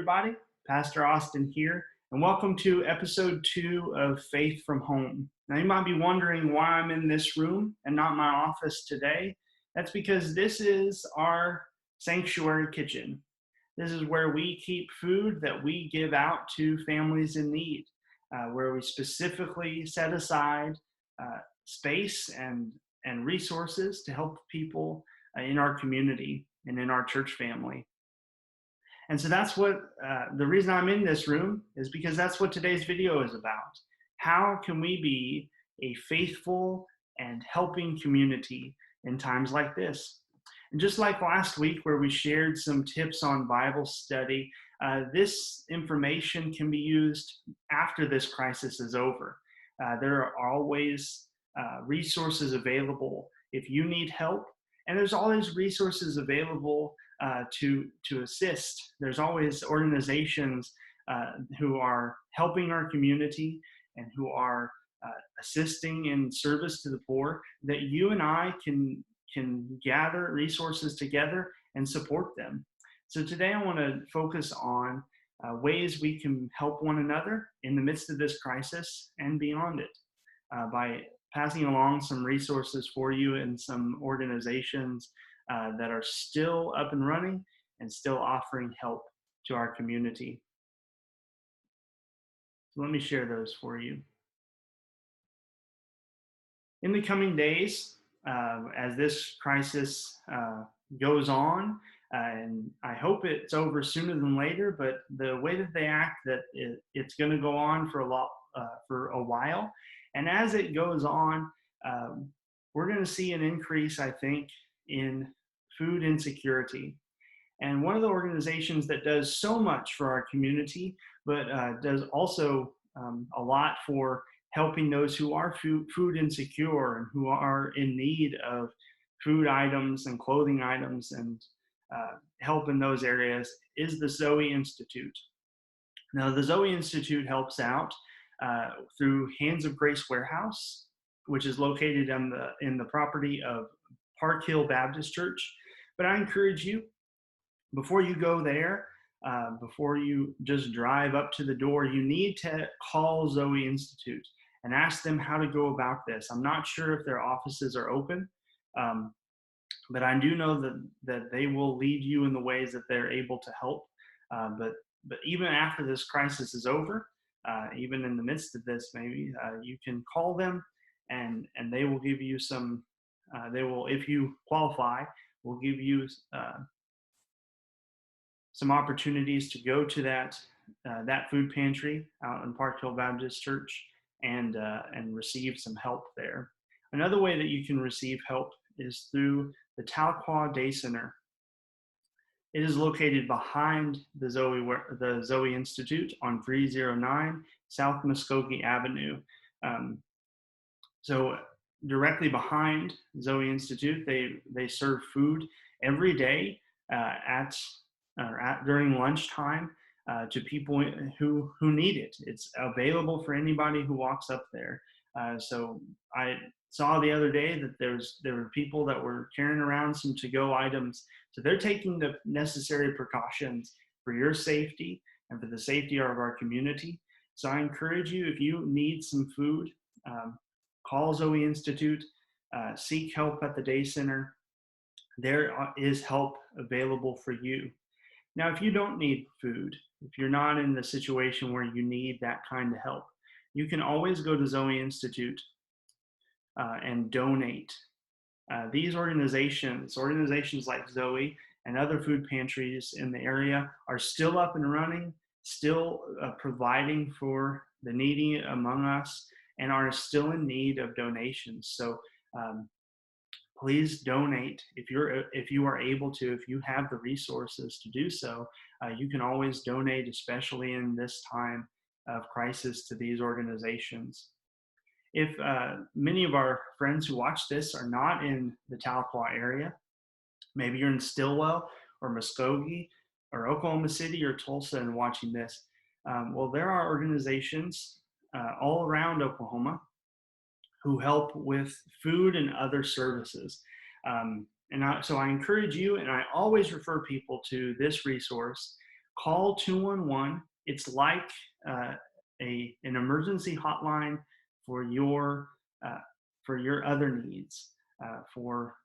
everybody. Pastor Austin here, and welcome to episode 2 of Faith from Home. Now, you might be wondering why I'm in this room and not my office today. That's because this is our sanctuary kitchen. This is where we keep food that we give out to families in need, where we specifically set aside space and resources to help people in our community and in our church family. And so that's what the reason I'm in this room is because that's what today's video is about. How can we be a faithful and helping community in times like this? And just like last week where we shared some tips on Bible study, this information can be used after this crisis is over. There are always resources available if you need help, and there's always resources available to assist. There's always organizations who are helping our community and who are assisting in service to the poor that you and I can gather resources together and support them. So today I want to focus on ways we can help one another in the midst of this crisis and beyond it by passing along some resources for you and some organizations that are still up and running and still offering help to our community. So let me share those for you. In the coming days, as this crisis goes on, and I hope it's over sooner than later, but the way that they act, that it's going to go on for a while. And as it goes on, we're going to see an increase, I think, in food insecurity. And one of the organizations that does so much for our community, but does also a lot for helping those who are food insecure and who are in need of food items and clothing items and help in those areas, is the Zoe Institute. Now, the Zoe Institute helps out through Hands of Grace Warehouse, which is located in the property of Park Hill Baptist Church. But I encourage you, before you go there, before you just drive up to the door, you need to call Zoe Institute and ask them how to go about this. I'm not sure if their offices are open, but I do know that they will lead you in the ways that they're able to help. But even after this crisis is over, even in the midst of this, maybe you can call them and they will give you some, if you qualify, will give you some opportunities to go to that food pantry out in Park Hill Baptist Church and receive some help there. Another way that you can receive help is through the Tahlequah Day Center. It is located behind the Zoe Institute on 309 South Muskogee Avenue. So directly behind Zoe Institute, they serve food every day during lunchtime to people who need it. It's available for anybody who walks up there. So I saw the other day that there were people that were carrying around some to-go items. So they're taking the necessary precautions for your safety and for the safety of our community. So I encourage you, if you need some food, call Zoe Institute, seek help at the Day Center. There is help available for you. Now, if you don't need food, if you're not in the situation where you need that kind of help, you can always go to Zoe Institute and donate. These organizations like Zoe and other food pantries in the area are still up and running, still providing for the needy among us, and are still in need of donations. So please donate if you are able to. If you have the resources to do so, you can always donate, especially in this time of crisis, to these organizations. If many of our friends who watch this are not in the Tahlequah area, maybe you're in Stillwell or Muskogee or Oklahoma City or Tulsa and watching this, well, there are organizations all around Oklahoma who help with food and other services. So I encourage you, and I always refer people to this resource call 211. It's like uh, an emergency hotline for your uh, other needs, for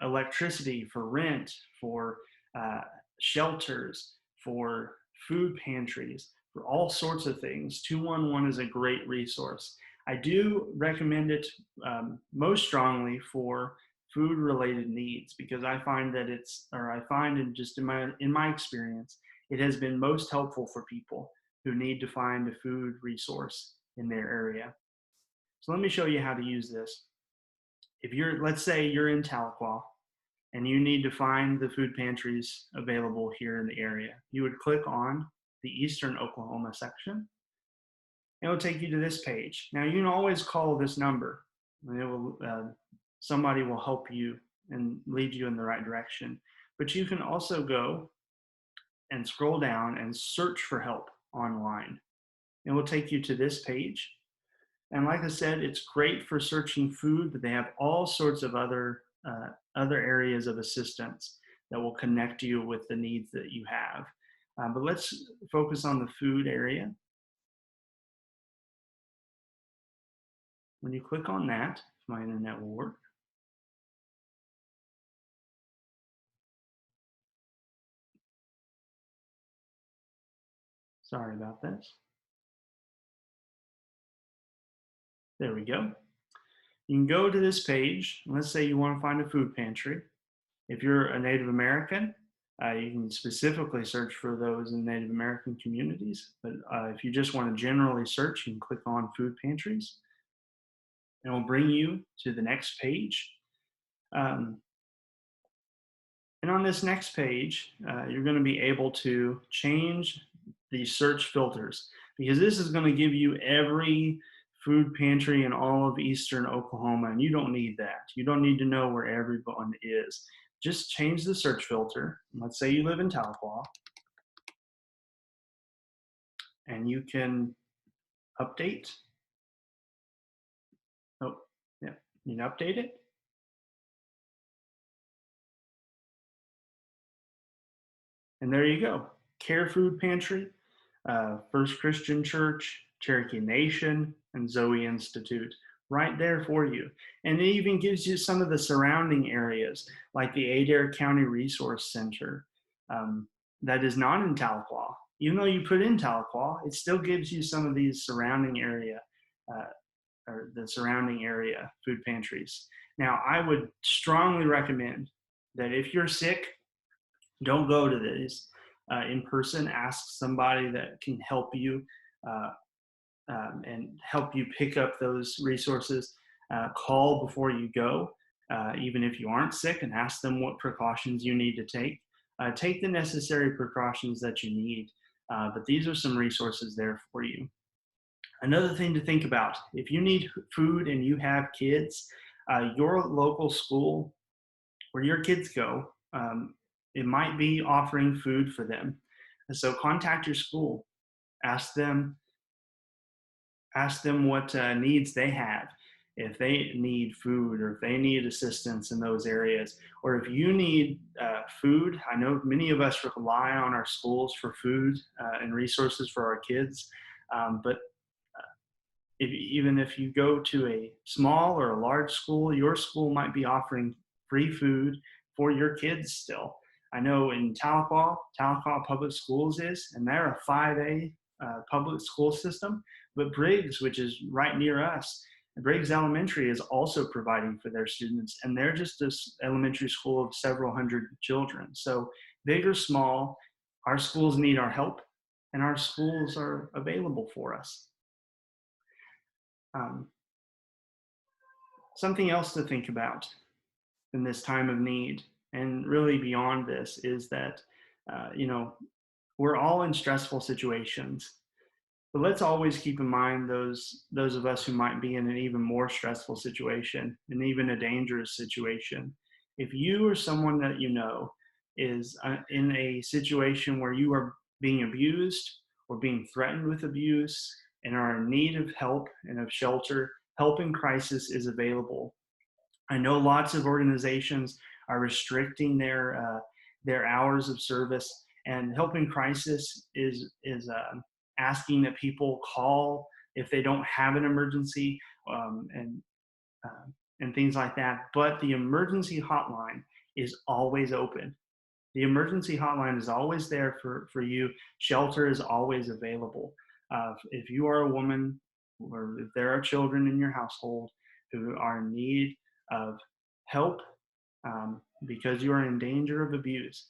electricity, for rent, for uh, shelters, for food pantries, for all sorts of things. 211 is a great resource. I do recommend it most strongly for food related needs, because I find that I find in just in my experience, it has been most helpful for people who need to find a food resource in their area. So let me show you how to use this. If let's say you're in Tahlequah and you need to find the food pantries available here in the area, you would click on the Eastern Oklahoma section. It will take you to this page. Now, you can always call this number, and somebody will help you and lead you in the right direction. But you can also go and scroll down and search for help online. It will take you to this page. And like I said, it's great for searching food, but they have all sorts of other areas of assistance that will connect you with the needs that you have. But let's focus on the food area. When you click on that, if my internet will work. Sorry about this. There we go. You can go to this page. Let's say you want to find a food pantry. If you're a Native American, you can specifically search for those in Native American communities. But if you just want to generally search, you can click on food pantries. And it will bring you to the next page. And on this next page, you're going to be able to change the search filters, because this is going to give you every food pantry in all of Eastern Oklahoma, and you don't need that. You don't need to know where everyone is. Just change the search filter. Let's say you live in Tahlequah, and you can update. Oh, yeah, you can update it. And there you go. Care Food Pantry, First Christian Church, Cherokee Nation, and Zoe Institute, right there for you. And it even gives you some of the surrounding areas, like the Adair County Resource Center, that is not in Tahlequah. Even though you put in Tahlequah, it still gives you some of these surrounding area, or the surrounding area food pantries. Now, I would strongly recommend that if you're sick, don't go to these in person. Ask somebody that can help you and help you pick up those resources. Call before you go, even if you aren't sick, and ask them what precautions you need to take. Take the necessary precautions that you need, but these are some resources there for you. Another thing to think about, if you need food and you have kids, your local school where your kids go, it might be offering food for them. And so contact your school, ask them what needs they have, if they need food or if they need assistance in those areas, or if you need food. I know many of us rely on our schools for food and resources for our kids, but even if you go to a small or a large school, your school might be offering free food for your kids still. I know in Tahlequah Public Schools is, and they're a 5A public school system, but Briggs, which is right near us, Briggs Elementary is also providing for their students, and they're just an elementary school of several hundred children. So big or small, our schools need our help, and our schools are available for us. Something else to think about in this time of need, and really beyond this, is that we're all in stressful situations, but let's always keep in mind those of us who might be in an even more stressful situation and even a dangerous situation. If you or someone that you know is in a situation where you are being abused or being threatened with abuse and are in need of help and of shelter, help in crisis is available. I know lots of organizations are restricting their hours of service, And Helping Crisis is asking that people call if they don't have an emergency, um, and uh, and things like that. But the emergency hotline is always open. The emergency hotline is always there for you. Shelter is always available. If you are a woman or if there are children in your household who are in need of help, because you are in danger of abuse,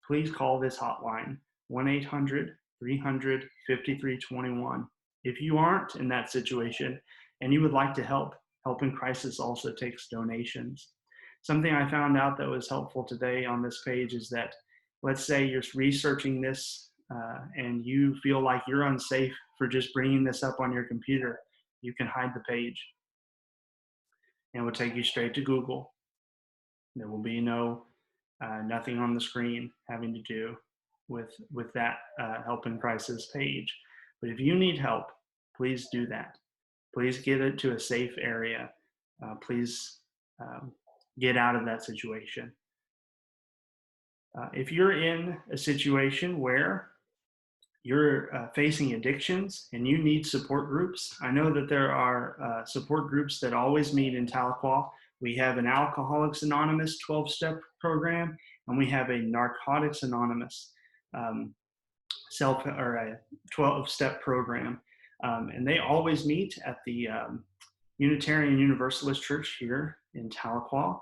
please call this hotline, 1 800 300 5321. If you aren't in that situation and you would like to help, Helping Crisis also takes donations. Something I found out that was helpful today on this page is that, let's say you're researching this and you feel like you're unsafe for just bringing this up on your computer, you can hide the page and it will take you straight to Google. There will be nothing on the screen having to do with that Helping Crisis page. But if you need help, please do that. Please get it to a safe area. Please get out of that situation. If you're in a situation where you're facing addictions and you need support groups, I know that there are support groups that always meet in Tahlequah. We have an Alcoholics Anonymous 12-step program, and we have a Narcotics Anonymous or a 12-step program. And they always meet at the Unitarian Universalist Church here in Tahlequah.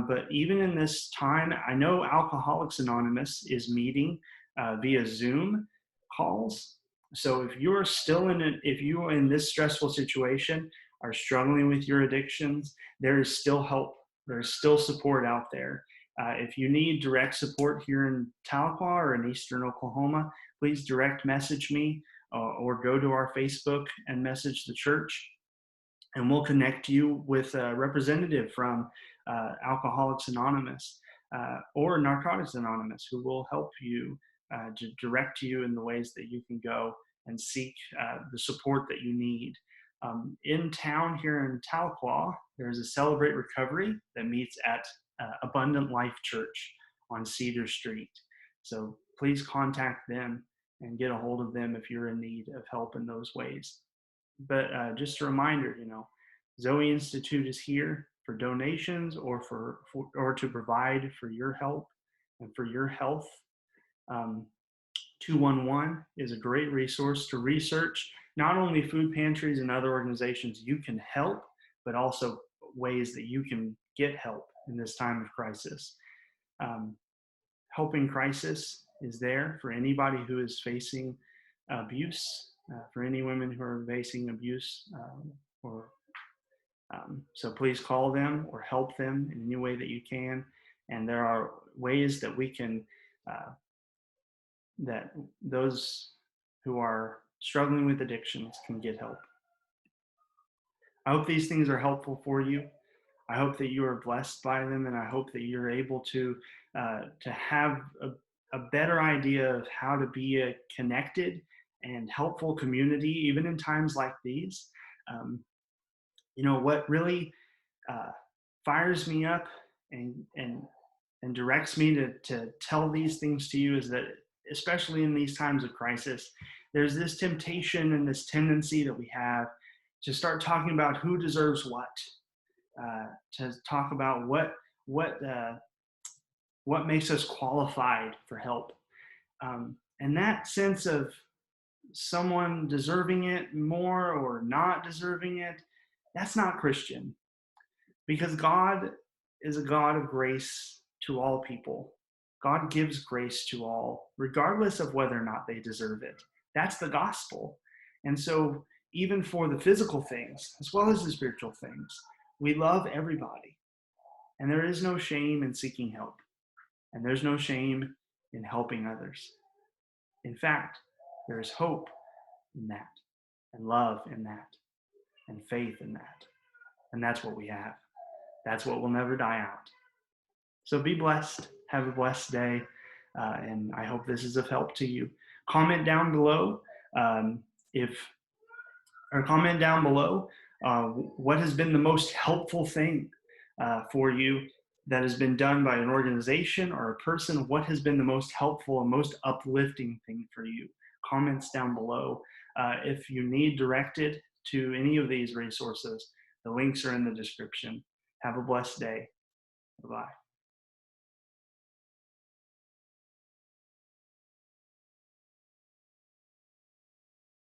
But even in this time, I know Alcoholics Anonymous is meeting via Zoom calls. So if you're still if you are in this stressful situation, are struggling with your addictions, there is still help. There's still support out there. If you need direct support here in Tahlequah or in Eastern Oklahoma, please direct message me or go to our Facebook and message the church, and we'll connect you with a representative from Alcoholics Anonymous or Narcotics Anonymous, who will help you to direct you in the ways that you can go and seek the support that you need. In town here in Tahlequah, there's a Celebrate Recovery that meets at Abundant Life Church on Cedar Street. So please contact them and get a hold of them if you're in need of help in those ways. But just a reminder, Zoe Institute is here for donations or or to provide for your help and for your health. 211 is a great resource to research not only food pantries and other organizations you can help, but also ways that you can get help in this time of crisis. Helping Crisis is there for anybody who is facing abuse, for any women who are facing abuse, so please call them or help them in any way that you can. And there are ways that we can, that those who are struggling with addictions can get help. I hope these things are helpful for you. I hope that you are blessed by them, and I hope that you're able to have a better idea of how to be a connected and helpful community, even in times like these. What really fires me up and directs me to tell these things to you is that, especially in these times of crisis, there's this temptation and this tendency that we have to start talking about who deserves what, to talk about what makes us qualified for help. And that sense of someone deserving it more or not deserving it, that's not Christian. Because God is a God of grace to all people. God gives grace to all, regardless of whether or not they deserve it. That's the gospel. And so even for the physical things, as well as the spiritual things, we love everybody. And there is no shame in seeking help. And there's no shame in helping others. In fact, there is hope in that, and love in that, and faith in that. And that's what we have. That's what will never die out. So be blessed. Have a blessed day. And I hope this is of help to you. Comment down below what has been the most helpful thing for you that has been done by an organization or a person, what has been the most helpful and most uplifting thing for you? Comments down below. If you need directed to any of these resources, the links are in the description. Have a blessed day. Bye-bye.